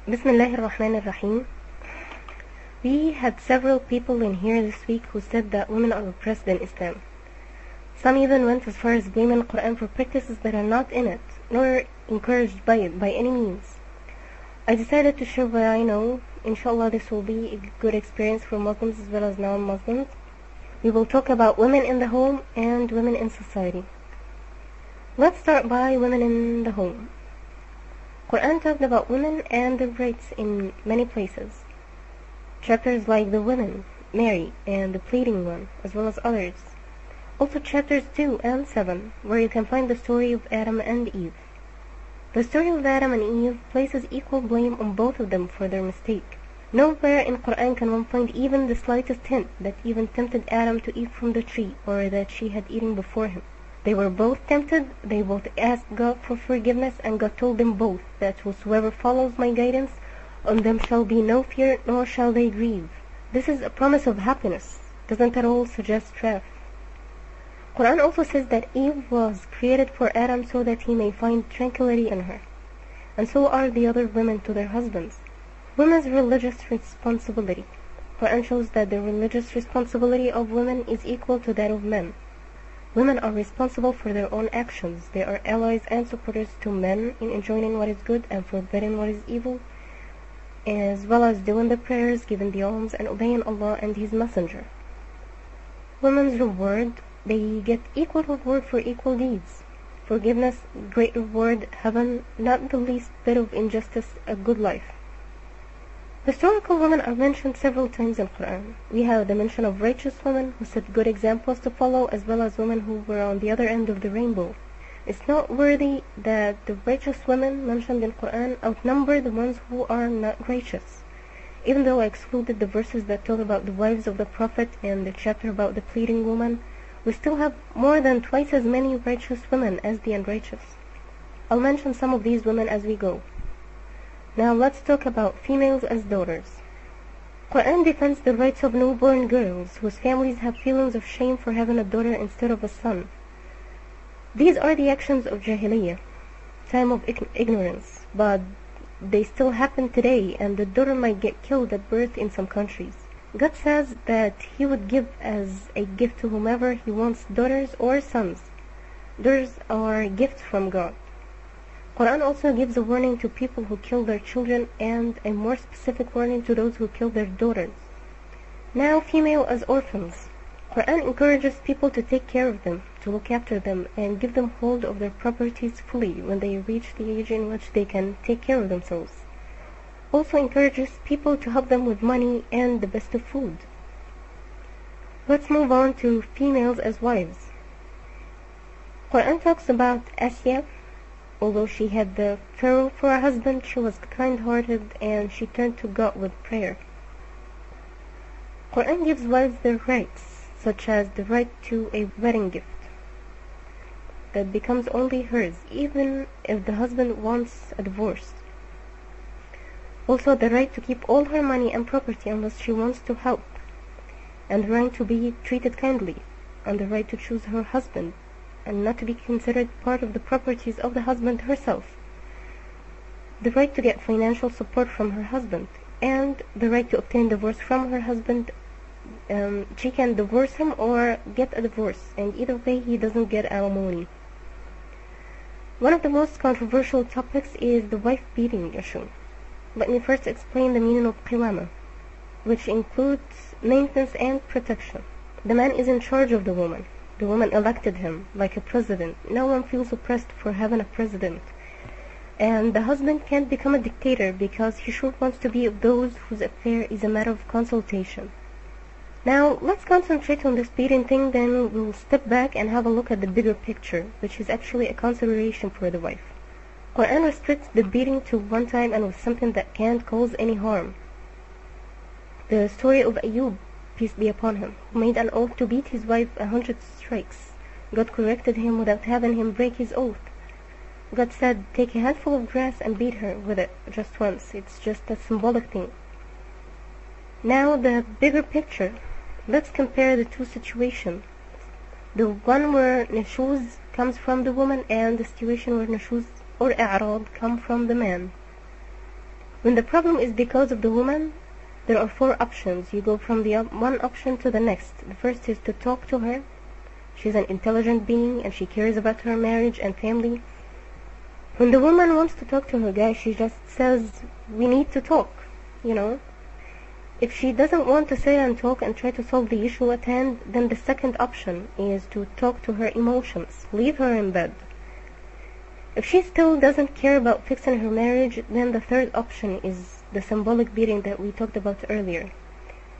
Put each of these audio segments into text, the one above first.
Bismillahir Rahmanir Rahim. We had several people in here this week who said that women are oppressed in Islam. Some even went as far as blaming the Qur'an for practices that are not in it, nor encouraged by it by any means. I decided to share what I know. Inshallah, this will be a good experience for Muslims as well as non-Muslims. We will talk about women in the home and women in society. Let's start by women in the home. Qur'an talked about women and their rights in many places. Chapters like the women, Mary, and the pleading one, as well as others. Also chapters 2 and 7, where you can find the story of Adam and Eve. The story of Adam and Eve places equal blame on both of them for their mistake. Nowhere in Qur'an can one find even the slightest hint that even tempted Adam to eat from the tree, or that she had eaten before him. They were both tempted, they both asked God for forgiveness, and God told them both that whosoever follows my guidance, on them shall be no fear, nor shall they grieve. This is a promise of happiness. Doesn't at all suggest wrath. Qur'an also says that Eve was created for Adam so that he may find tranquility in her. And so are the other women to their husbands. Women's religious responsibility. Qur'an shows that the religious responsibility of women is equal to that of men. Women are responsible for their own actions. They are allies and supporters to men in enjoining what is good and forbidding what is evil, as well as doing the prayers, giving the alms, and obeying Allah and His Messenger. Women's reward. They get equal reward for equal deeds. Forgiveness, great reward, heaven, not the least bit of injustice, a good life. Historical women are mentioned several times in Qur'an. We have the mention of righteous women who set good examples to follow, as well as women who were on the other end of the rainbow. It's noteworthy that the righteous women mentioned in Qur'an outnumber the ones who are not righteous. Even though I excluded the verses that talk about the wives of the Prophet and the chapter about the pleading woman, we still have more than twice as many righteous women as the unrighteous. I'll mention some of these women as we go. Now let's talk about females as daughters. Qur'an defends the rights of newborn girls whose families have feelings of shame for having a daughter instead of a son. These are the actions of Jahiliyyah, time of ignorance, but they still happen today, and the daughter might get killed at birth in some countries. God says that He would give as a gift to whomever He wants daughters or sons. Daughters are gifts from God. Qur'an also gives a warning to people who kill their children, and a more specific warning to those who kill their daughters. Now, female as orphans. Qur'an encourages people to take care of them, to look after them, and give them hold of their properties fully when they reach the age in which they can take care of themselves. Also encourages people to help them with money and the best of food. Let's move on to females as wives. Qur'an talks about Asya. Although she had the Pharaoh for a husband, she was kind-hearted and she turned to God with prayer. Qur'an gives wives their rights, such as the right to a wedding gift that becomes only hers, even if the husband wants a divorce. Also the right to keep all her money and property unless she wants to help, and the right to be treated kindly, and the right to choose her husband, and not to be considered part of the properties of the husband herself. The right to get financial support from her husband, and the right to obtain divorce from her husband. She can divorce him or get a divorce, and either way he doesn't get alimony. One of the most controversial topics is the wife beating issue. Let me first explain the meaning of qawama, which includes maintenance and protection. The man is in charge of the woman. The woman elected him, like a president. No one feels oppressed for having a president. And the husband can't become a dictator because he sure wants to be of those whose affair is a matter of consultation. Now, let's concentrate on this beating thing, then we'll step back and have a look at the bigger picture, which is actually a consideration for the wife. Qur'an restricts the beating to one time and with something that can't cause any harm. The story of Ayub, peace be upon him, who made an oath to beat his wife 100 strikes. God corrected him without having him break his oath. God said, take a handful of grass and beat her with it just once. It's just a symbolic thing. Now the bigger picture. Let's compare the two situations. The one where nushuz comes from the woman and the situation where nushuz or i'rad come from the man. When the problem is because of the woman, there are 4 options. You go from the one option to the next. The first is to talk to her. She's an intelligent being and she cares about her marriage and family. When the woman wants to talk to her guy, she just says, we need to talk, you know. If she doesn't want to sit and talk and try to solve the issue at hand, then the second option is to talk to her emotions. Leave her in bed. If she still doesn't care about fixing her marriage, then the third option is the symbolic beating that we talked about earlier.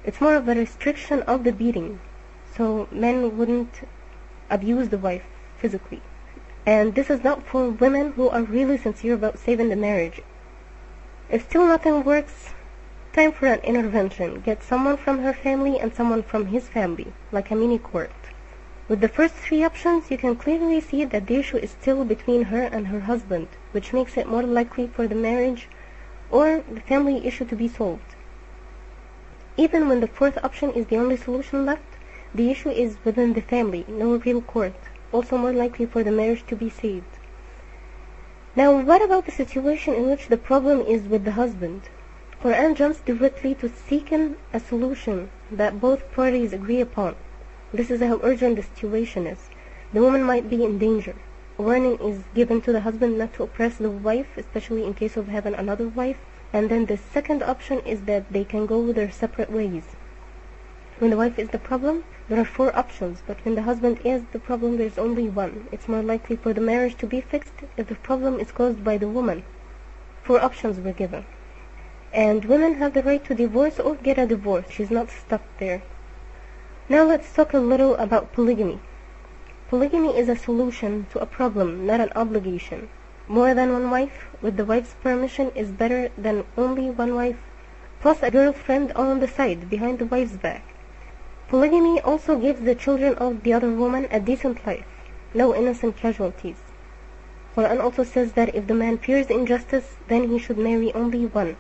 It's more of a restriction of the beating, so men wouldn't abuse the wife physically. And this is not for women who are really sincere about saving the marriage. If still nothing works, time for an intervention. Get someone from her family and someone from his family, like a mini court. With the first 3 options, you can clearly see that the issue is still between her and her husband, which makes it more likely for the marriage or the family issue to be solved. Even when the 4th option is the only solution left, the issue is within the family, no real court, also more likely for the marriage to be saved. Now, what about the situation in which the problem is with the husband? Qur'an jumps directly to seeking a solution that both parties agree upon. This is how urgent the situation is. The woman might be in danger. A warning is given to the husband not to oppress the wife, especially in case of having another wife. And then the second option is that they can go their separate ways. When the wife is the problem, there are 4 options, but when the husband is the problem, there's only one. It's more likely for the marriage to be fixed if the problem is caused by the woman. 4 options were given. And women have the right to divorce or get a divorce. She's not stuck there. Now let's talk a little about polygamy. Polygamy is a solution to a problem, not an obligation. More than one wife, with the wife's permission, is better than only one wife, plus a girlfriend on the side, behind the wife's back. Polygamy also gives the children of the other woman a decent life, no innocent casualties. Qur'an also says that if the man fears injustice, then he should marry only one.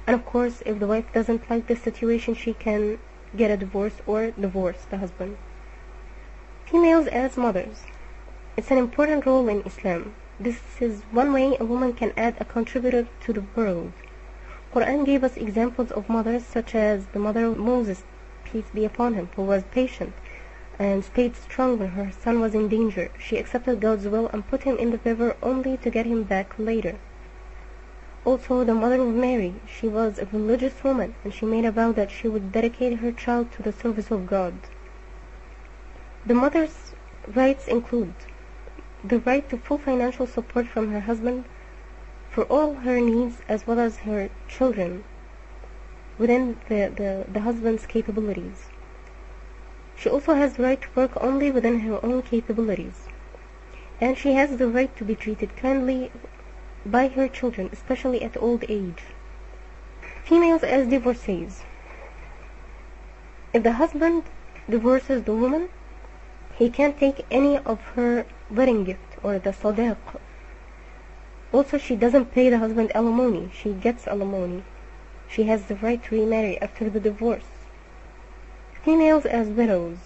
And of course, if the wife doesn't like the situation, she can get a divorce or divorce the husband. Females as mothers. It's an important role in Islam. This is one way a woman can add a contributor to the world. Qur'an gave us examples of mothers such as the mother of Moses, peace be upon him, who was patient and stayed strong when her son was in danger. She accepted God's will and put him in the river only to get him back later. Also, the mother of Mary, she was a religious woman and she made a vow that she would dedicate her child to the service of God. The mother's rights include the right to full financial support from her husband for all her needs as well as her children within the husband's capabilities. She also has the right to work only within her own capabilities. And she has the right to be treated kindly by her children, especially at old age. Females as divorcees. If the husband divorces the woman, he can't take any of her wedding gift or the sadaq. Also, she doesn't pay the husband alimony, she gets alimony. She has the right to remarry after the divorce. Females as widows.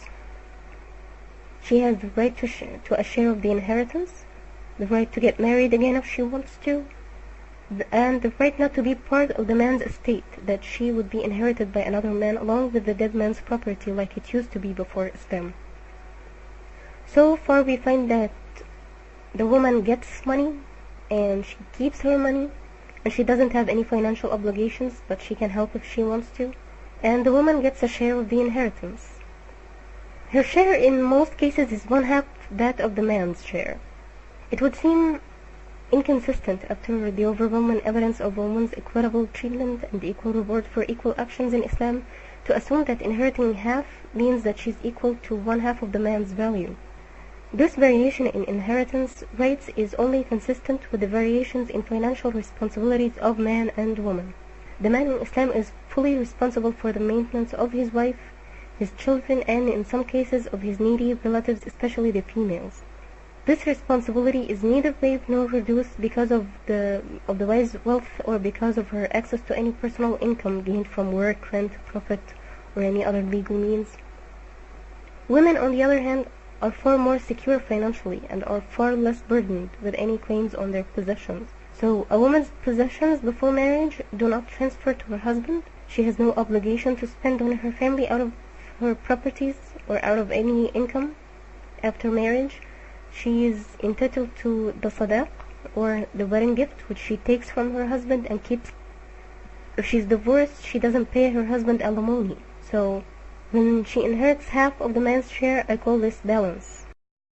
She has the right to a share of the inheritance, the right to get married again if she wants to, and the right not to be part of the man's estate, that she would be inherited by another man along with the dead man's property like it used to be before Islam. So far we find that the woman gets money and she keeps her money and she doesn't have any financial obligations, but she can help if she wants to, and the woman gets a share of the inheritance. Her share in most cases is 1/2 that of the man's share. It would seem inconsistent after the overwhelming evidence of women's equitable treatment and equal reward for equal actions in Islam to assume that inheriting half means that she's equal to 1/2 of the man's value. This variation in inheritance rights is only consistent with the variations in financial responsibilities of man and woman. The man in Islam is fully responsible for the maintenance of his wife, his children, and in some cases of his needy relatives, especially the females. This responsibility is neither waived nor reduced because of the wife's wealth or because of her access to any personal income gained from work, rent, profit, or any other legal means. Women, on the other hand, are far more secure financially and are far less burdened with any claims on their possessions. So a woman's possessions before marriage do not transfer to her husband. She has no obligation to spend on her family out of her properties or out of any income after marriage. She is entitled to the sadaq, or the wedding gift, which she takes from her husband and keeps. If she's divorced, she doesn't pay her husband alimony. So when she inherits half of the man's share, I call this balance.